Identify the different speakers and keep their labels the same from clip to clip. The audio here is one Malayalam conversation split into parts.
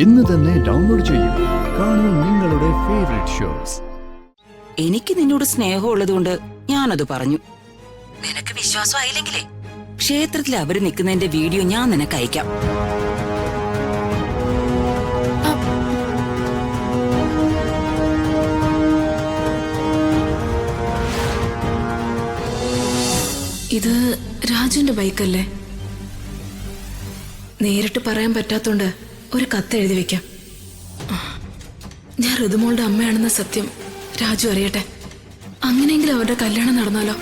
Speaker 1: ഇന്ന് തന്നെ ഡൗൺലോഡ് ചെയ്യൂ. കാണൂ നിങ്ങളുടെ ഫേവറേറ്റ് ഷോസ്.
Speaker 2: എനിക്ക് നിന്നോട് സ്നേഹമുള്ളതുകൊണ്ട് ഞാനത് പറഞ്ഞു. നിനക്ക് വിശ്വാസമായില്ലെങ്കിലേ ക്ഷേത്രത്തിൽ അവര് നിൽക്കുന്നതിന്റെ വീഡിയോ ഞാൻ നിനക്ക് അയക്കാം.
Speaker 3: ഇത് രാജുവിന്റെ ബൈക്കല്ലേ? നേരിട്ട് പറയാൻ പറ്റാത്തോണ്ട് ഒരു കത്ത് എഴുതി വെക്കാം. ഞാൻ ഋതുമോളുടെ അമ്മയാണെന്ന സത്യം രാജു അറിയട്ടെ. അങ്ങനെയെങ്കിലും അവരുടെ കല്യാണം നടന്നാലോ?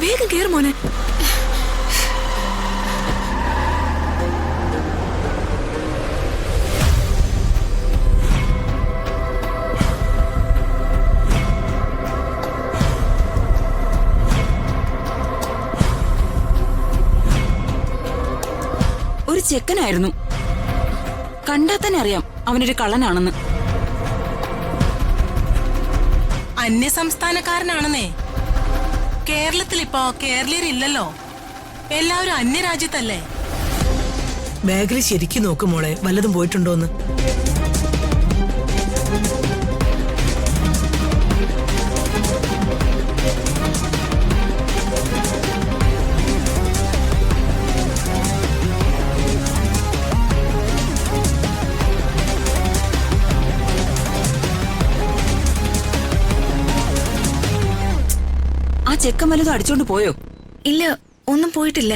Speaker 3: വേഗം കേറ് മോനെ.
Speaker 2: ഒരു ചെക്കനായിരുന്നു. കണ്ടാൽ തന്നെ അറിയാം അവനൊരു കള്ളനാണെന്ന്.
Speaker 4: അന്യസംസ്ഥാനക്കാരനാണെന്നേ. കേരളത്തിൽ ഇപ്പോ കേരളീയരില്ലല്ലോ, എല്ലാവരും അന്യരാജ്യത്തല്ലേ.
Speaker 5: ബാഗിൽ ശരിക്കും നോക്കും മോളെ, വല്ലതും പോയിട്ടുണ്ടോന്ന്.
Speaker 2: ആ ചെക്കൻ വല്ലതും അടിച്ചോണ്ട് പോയോ?
Speaker 3: ഇല്ല, ഒന്നും പോയിട്ടില്ല.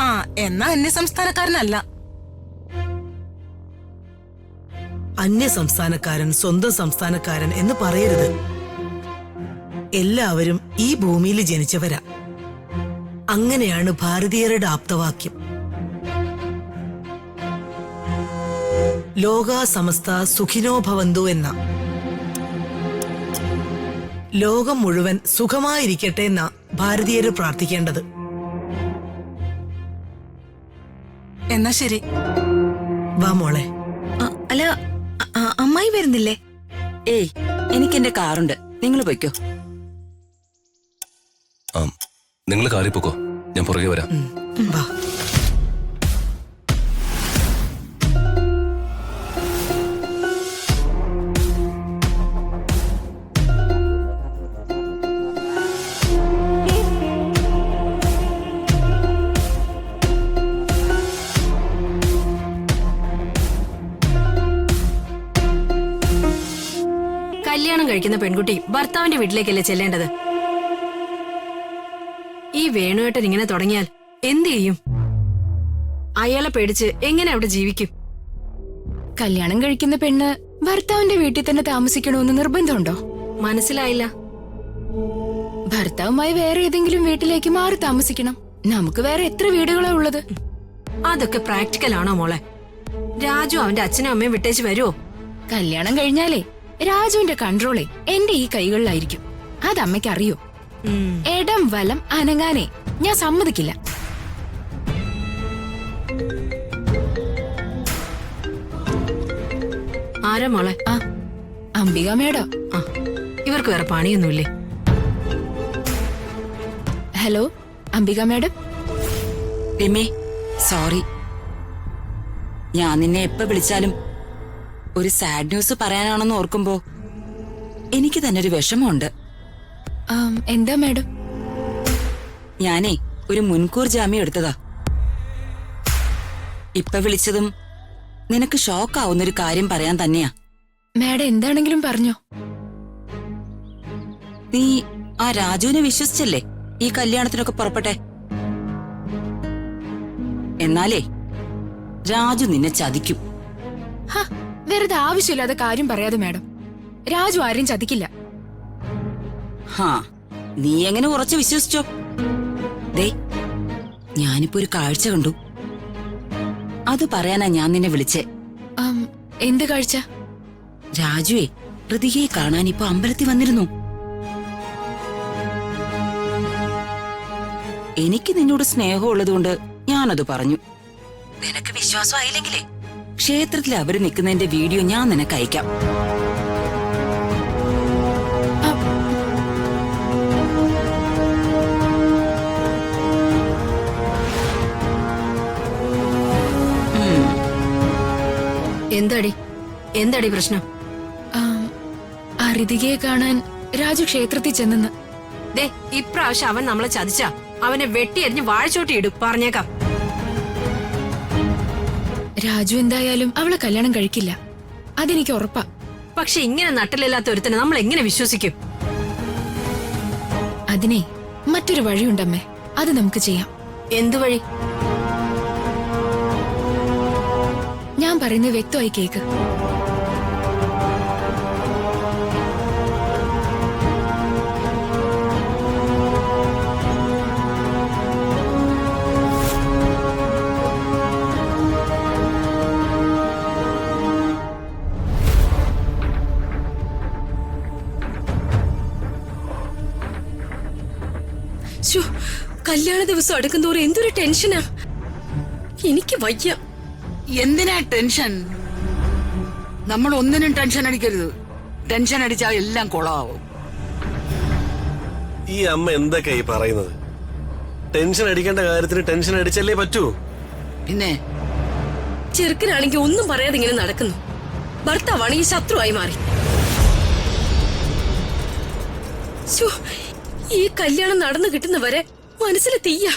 Speaker 4: ആ, എന്നാ അന്യസംസ്ഥാനക്കാരനല്ല.
Speaker 5: അന്യ സംസ്ഥാനക്കാരൻ സ്വന്തം സംസ്ഥാനക്കാരൻ എന്ന് പറയരുത്. എല്ലാവരും ഈ ഭൂമിയിൽ ജനിച്ചവരാ. അങ്ങനെയാണ് ഭാരതീയരുടെ ആപ്തവാക്യം. ലോകാ സമസ്ത സുഖിനോ ഭവന്തു എന്ന. ലോകം മുഴുവൻ സുഖമായിരിക്കട്ടെ എന്നാ ഭാരതീയര് പ്രാർത്ഥിക്കേണ്ടത്.
Speaker 4: എന്നാ ശരി,
Speaker 5: വാ മോളെ.
Speaker 3: അല്ല, അമ്മായി വരുന്നില്ലേ?
Speaker 2: ഏയ്, എനിക്കെന്റെ കാറുണ്ട്, നിങ്ങൾ പൊയ്ക്കോ.
Speaker 6: നിങ്ങൾ കാറിൽ പോക്കോ, ഞാൻ പുറകെ വരാം.
Speaker 5: വാ.
Speaker 3: കല്യാണം കഴിക്കുന്ന പെൺകുട്ടി ഭർത്താവിന്റെ വീട്ടിലേക്കല്ലേ ചെല്ലേണ്ടത്? ഈ വേണുവേട്ടൻ ഇങ്ങനെ തുടങ്ങിയാൽ എന്ത് ചെയ്യും? അയാളെ പേടിച്ച് എങ്ങനെ അവിടെ ജീവിക്കും?
Speaker 7: കല്യാണം കഴിക്കുന്ന പെണ്ണ് ഭർത്താവിന്റെ വീട്ടിൽ തന്നെ താമസിക്കണമെന്ന് നിർബന്ധമുണ്ടോ?
Speaker 3: മനസ്സിലായില്ല.
Speaker 7: ഭർത്താവുമായി വേറെ ഏതെങ്കിലും വീട്ടിലേക്ക് മാറി താമസിക്കണം. നമുക്ക് വേറെ എത്ര വീടുകളാ ഉള്ളത്?
Speaker 3: അതൊക്കെ പ്രാക്ടിക്കൽ ആണോ മോളെ? രാജു അവന്റെ അച്ഛനും അമ്മയും വിട്ടേച്ച് വരുമോ?
Speaker 7: കല്യാണം കഴിഞ്ഞാലേ രാജുവിന്റെ കൺട്രോളേ എന്റെ ഈ കൈകളിലായിരിക്കും. അത് അമ്മയ്ക്ക് അറിയോ? ഇടം വലം അനങ്ങാനേ ഞാൻ സമ്മതിക്കില്ല.
Speaker 3: ആരാ മോളെ?
Speaker 7: അംബിക മേഡം.
Speaker 3: ഇവർക്ക് വേറെ പണിയൊന്നുമില്ലേ?
Speaker 7: Hello Ambika madam.
Speaker 2: രമേ, സോറി. ഞാൻ നിന്നെ എപ്പോ വിളിച്ചാലും ഒരു സാഡ് ന്യൂസ് പറയാനാണെന്ന് ഓർക്കുമ്പോ എനിക്ക് തന്നെ ഒരു വിഷമമുണ്ട്.
Speaker 7: എന്താ മേഡം?
Speaker 2: ഞാനേ ഒരു മുൻകൂർ ജാമ്യം എടുത്തതാ. ഇപ്പൊ വിളിച്ചതും നിനക്ക് ഷോക്കാവുന്നൊരു കാര്യം പറയാൻ തന്നെയാ.
Speaker 7: മാഡം എന്താണെങ്കിലും പറഞ്ഞോ.
Speaker 2: നീ ആ രാജുവിനെ വിശ്വസിച്ചല്ലേ ഈ കല്യാണത്തിനൊക്കെ പുറപ്പെട്ടെ? എന്നാലേ രാജു നിന്നെ ചതിക്കും.
Speaker 7: ഹ, വെറുതെ ആവശ്യമില്ലാതെ കാര്യം പറയാതെ മാഡം. രാജു ആരെയും ചതിക്കില്ല.
Speaker 2: ഹാ, നീ എങ്ങനെ ഉറച്ചു വിശ്വസിച്ചോ? ദേ, ഞാനിപ്പോ ഒരു കാഴ്ച കണ്ടു. അത് പറയാനാ ഞാൻ നിന്നെ വിളിച്ചേ.
Speaker 7: എന്ത് കാഴ്ച?
Speaker 2: രാജുവേ ഋതികയെ കാണാൻ ഇപ്പൊ അമ്പലത്തിൽ വന്നിരുന്നു. എനിക്ക് നിന്നോട് സ്നേഹമുള്ളതുകൊണ്ട് ഞാനത് പറഞ്ഞു. നിനക്ക് വിശ്വാസം ആയില്ലെങ്കിലേ ക്ഷേത്രത്തിൽ അവര് നിൽക്കുന്നതിന്റെ വീഡിയോ ഞാൻ നിനക്ക് അയക്കാം.
Speaker 3: എന്താടി പ്രശ്നം?
Speaker 7: ആ ഋതികയെ കാണാൻ രാജു ക്ഷേത്രത്തിൽ ചെന്നെന്ന്.
Speaker 3: ദേ, ഇപ്രാവശ്യം അവൻ നമ്മളെ ചതിച്ചാ അവനെ വെട്ടിയെറിഞ്ഞ് വാഴച്ചോട്ടി ഇടും, പറഞ്ഞേക്കാം.
Speaker 7: രാജു എന്തായാലും അവളെ കല്യാണം കഴിക്കില്ല, അതെനിക്ക് ഉറപ്പാ.
Speaker 3: പക്ഷെ ഇങ്ങനെ നട്ടലില്ലാത്ത ഒരുത്തനെ നമ്മൾ എങ്ങനെ വിശ്വസിക്കും?
Speaker 7: അതിനെ മറ്റൊരു വഴിയുണ്ടമ്മേ, അത് നമുക്ക് ചെയ്യാം.
Speaker 3: എന്തു വഴി?
Speaker 7: ഞാൻ പറയുന്നത് വ്യക്തമായി കേക്ക്.
Speaker 3: കല്യാണ ദിവസം അടുക്കുന്തോറും എന്തൊരു ടെൻഷനാ. എനിക്ക് വയ്യ.
Speaker 8: എന്തിനാ ടെൻഷൻ? നമ്മൾ ഒന്നിനും ടെൻഷൻ അടിക്കരുത്. ടെൻഷൻ അടിച്ചാൽ എല്ലാം കുളമാവും.
Speaker 9: ഈ അമ്മ എന്തൊക്കെയാ ഈ പറയുന്നത്? ടെൻഷൻ അടിക്കേണ്ട കാര്യത്തിന് ടെൻഷൻ അടിച്ചല്ലേ പറ്റൂ.
Speaker 8: പിന്നെ
Speaker 3: ചെറുക്കനാണെങ്കിൽ ഒന്നും പറയാതെ ഇങ്ങനെ നടക്കുന്നു. ഭർത്താവാണെങ്കിൽ ശത്രുവായി മാറി. ഈ കല്യാണം നടന്നു കിട്ടുന്നവരെ മനസ്സിൽ തീയ.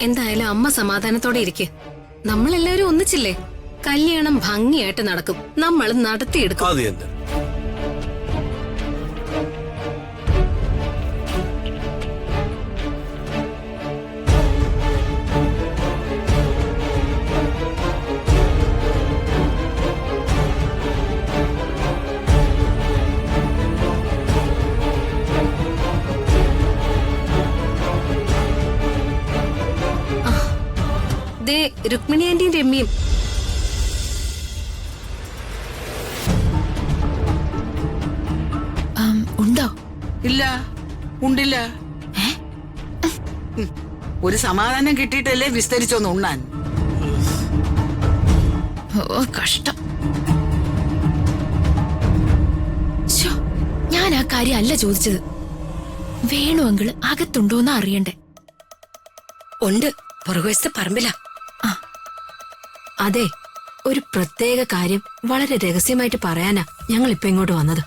Speaker 3: എന്തായാലും അമ്മ സമാധാനത്തോടെ ഇരിക്കെ. നമ്മളെല്ലാരും ഒന്നിച്ചില്ലേ? കല്യാണം ഭംഗിയായിട്ട് നടക്കും. നമ്മൾ നടത്തിയെടുക്കും.
Speaker 9: അത് തന്നെ.
Speaker 3: രുക്മിണി ആന്റിയും രമ്യയും.
Speaker 7: ഉണ്ടോ?
Speaker 8: ഇല്ല, ഉണ്ടില്ല. ഒരു സമാധാനം കിട്ടിയിട്ടല്ലേ വിസ്തരിച്ചൊന്ന് ഉണ്ണാൻ.
Speaker 7: ഓ കഷ്ടം. ഞാൻ ആ കാര്യം അല്ല ചോദിച്ചത്. വേണു അങ്കിള് അകത്തുണ്ടോന്ന് അറിയണ്ടേ?
Speaker 3: ഉണ്ട്, പുറകുവശത്തെ പറമ്പില. അതെ, ഒരു പ്രത്യേക കാര്യം വളരെ രഹസ്യമായിട്ട് പറയാനാ ഞങ്ങൾ ഇപ്പൊ ഇങ്ങോട്ട് വന്നത്.